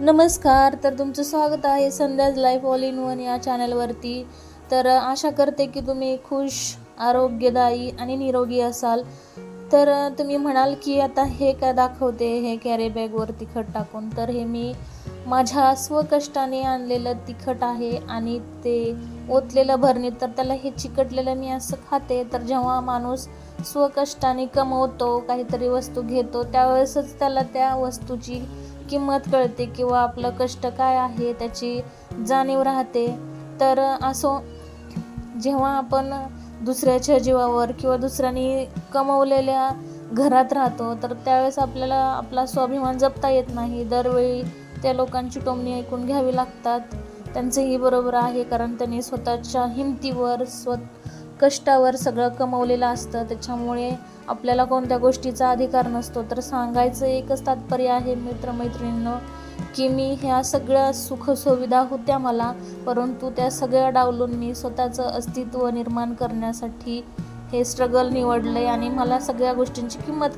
नमस्कार. तर तुमचं स्वागत आहे संध्याज लाईफ ऑल इन वन या चॅनलवरती. तर आशा करते की तुम्ही खुश, आरोग्यदायी आणि निरोगी असाल. तर तुम्ही म्हणाल की आता हे काय दाखवते, हे कॅरी बॅगवर तिखट टाकून. तर हे मी माझ्या स्वकष्टाने आणलेलं तिखट आहे आणि ते ओतलेलं भरणीत. तर त्याला हे चिकटलेलं मी असं खाते. तर जेव्हा माणूस स्वकष्टाने कमवतो, काहीतरी वस्तू घेतो, त्यावेळेसच त्याला त्या वस्तूची किंमत कळते किंवा आपलं कष्ट काय आहे त्याची जाणीव राहते. तर असो, जेव्हा आपण दुसऱ्याच्या जीवावर किंवा दुसऱ्यांनी कमवलेल्या घरात राहतो, तर त्यावेळेस आपल्याला आपला स्वाभिमान जपता येत नाही. दरवेळी त्या लोकांची टोमणी ऐकून घ्यावी लागतात. त्यांचंही बरोबर आहे, कारण त्यांनी स्वतःच्या हिमतीवर कष्टावर सगळं कमवलेलं असतं. त्याच्यामुळे आपल्याला कोणत्या गोष्टीचा अधिकार नसतो. तर सांगायचं एकच तात्पर्य आहे मित्रमैत्रिणींनो, की मी ह्या सगळ्या सुखसुविधा होत्या मला, परंतु त्या सगळ्या डावलून मी स्वतःचं अस्तित्व निर्माण करण्यासाठी हे स्ट्रगल निवडलं आणि मला सगळ्या गोष्टींची किंमत